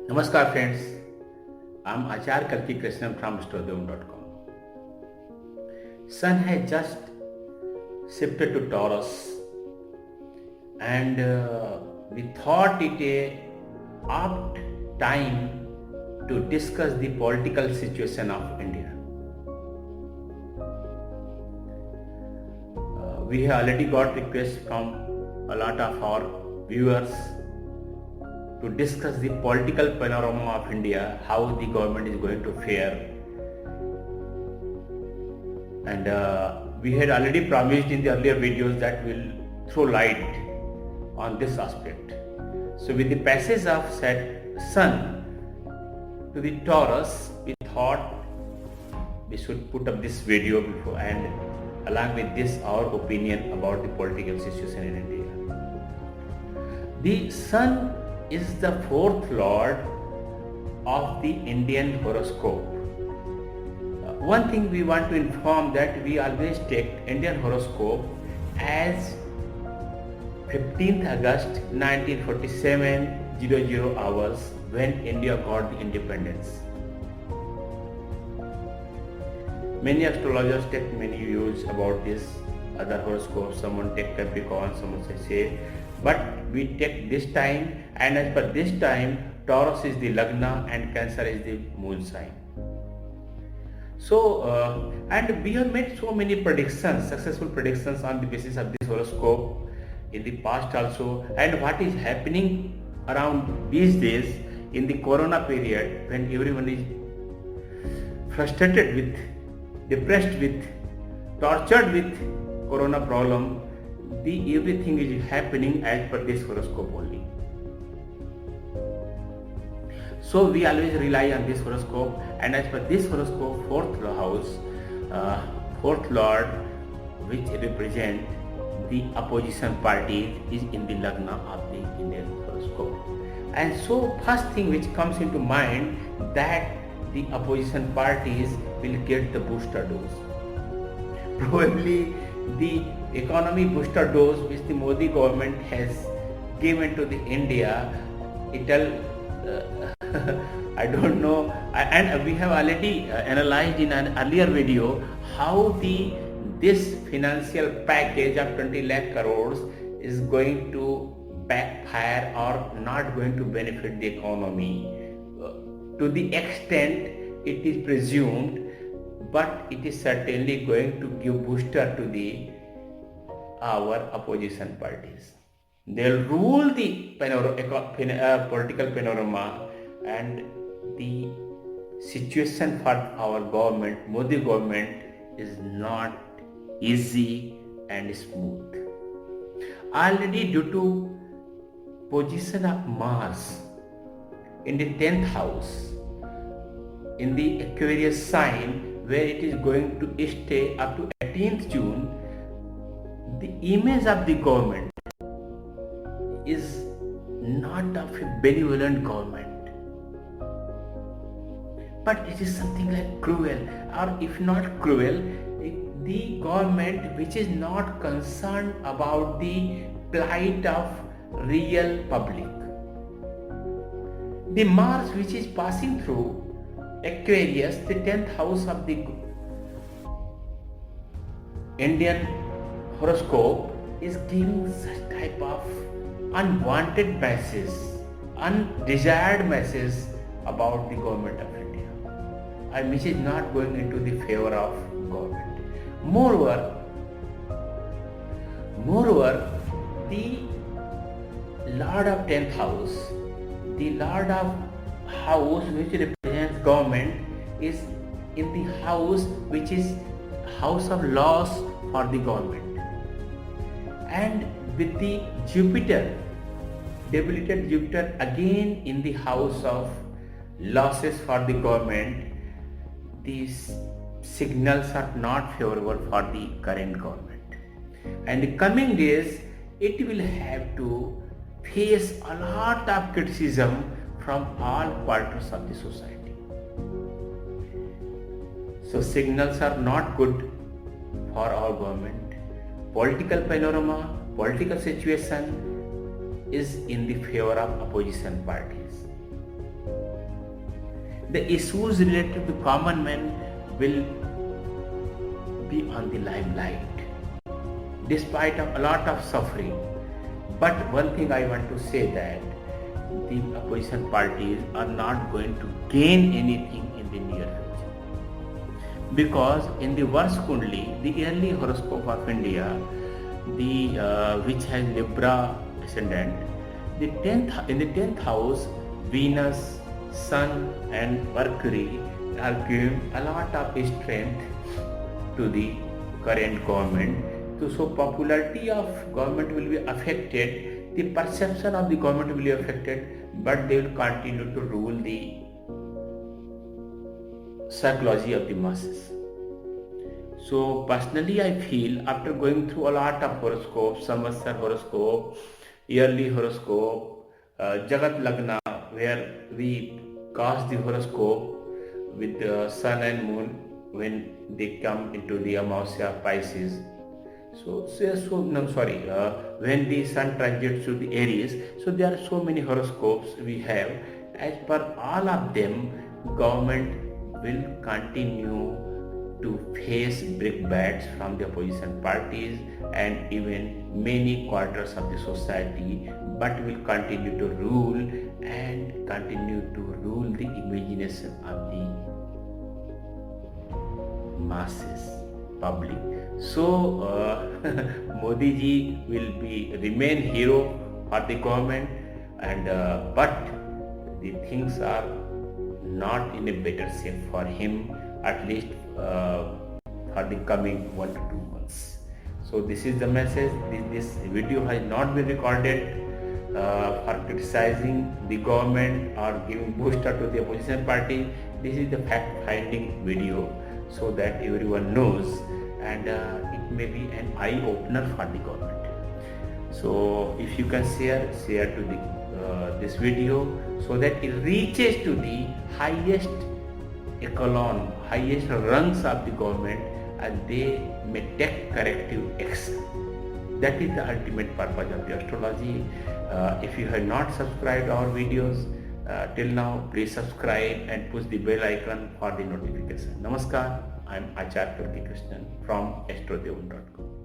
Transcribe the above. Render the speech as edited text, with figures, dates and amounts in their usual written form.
Namaskar friends, I'm Acharya Kalki Krishnan from Astrodome.com. Sun has just shifted to Taurus and we thought it a apt time to discuss the political situation of India. We have already got requests from a lot of our viewers to discuss the political panorama of India, how the government is going to fare. And we had already promised in the earlier videos that we'll throw light on this aspect. So with the passage of Sun to the Taurus, we thought we should put up this video before, and along with this our opinion about the political situation in India. The Sun is the fourth lord of the Indian horoscope. One thing we want to inform that we always take Indian horoscope as 15th August 1947 00 hours when India got the independence. Many astrologers take many views about this, other horoscopes, someone take Capricorn, someone say, but we take this time, and as per this time, Taurus is the Lagna and Cancer is the moon sign. So, and we have made so many predictions, successful predictions on the basis of this horoscope in the past also, and what is happening around these days in the Corona period when everyone is frustrated with, depressed with, tortured with Corona problem. Everything is happening as per this horoscope only. So we always rely on this horoscope, and as per this horoscope, fourth house, fourth lord, which represent the opposition party, is in the Lagna of the Indian horoscope. And so first thing which comes into mind that the opposition parties will get the booster dose. Probably the economy booster dose which the Modi government has given to the India, I don't know, and we have already analyzed in an earlier video how this financial package of 20 lakh crores is going to backfire or not going to benefit the economy to the extent it is presumed, but it is certainly going to give booster to our opposition parties. They'll rule the political panorama, and the situation for our government, Modi government, is not easy and smooth. Already due to position of Mars in the 10th house, in the Aquarius sign, where it is going to stay up to 18th June, the image of the government is not of a benevolent government, but it is something like cruel, or if not cruel, the government which is not concerned about the plight of real public. The Mars which is passing through Aquarius, the 10th house of the Indian horoscope, is giving such type of unwanted messages, undesired messages about the government of India, and which is not going into the favor of government. Moreover, the Lord of 10th house, the Lord of house which represents government, is in the house which is house of loss for the government. And with the Jupiter, debilitated Jupiter again in the house of losses for the government, these signals are not favorable for the current government. And in the coming days, it will have to face a lot of criticism from all quarters of the society. So signals are not good for our government. Political panorama, political situation is in the favor of opposition parties. the issues related to common man will be on the limelight, despite of a lot of suffering. But one thing I want to say that the opposition parties are not going to gain anything in the near future, because in the Varsh Kundli, the yearly horoscope of India, which has Libra ascendant, in the 10th house, Venus, Sun and Mercury are giving a lot of strength to the current government. So popularity of government will be affected, the perception of the government will be affected, but they will continue to rule the psychology of the masses. So personally I feel, after going through a lot of horoscopes, Samvatsar horoscope, yearly horoscope, Jagat Lagna, where we cast the horoscope with the sun and moon when they come into the Amavasya Pisces. When the sun transits to the Aries, so there are so many horoscopes we have. As per all of them, government will continue to face brickbats from the opposition parties and even many quarters of the society, but will continue to rule and continue to rule the imagination of the masses, public. So Modi ji will remain hero for the government, and but the things are not in a better shape for him, at least for the coming 1 to 2 months. So this is the message. This video has not been recorded for criticizing the government or giving booster to the opposition party. This is the fact-finding video, so that everyone knows, and it may be an eye-opener for the government. So if you can share to the this video, so that it reaches to the highest echelon, highest rungs of the government, and they may take corrective action. That is the ultimate purpose of the astrology. If you have not subscribed our videos till now, please subscribe and push the bell icon for the notification. Namaskar, I am Acharya Kirti Krishnan from astrodevan.com.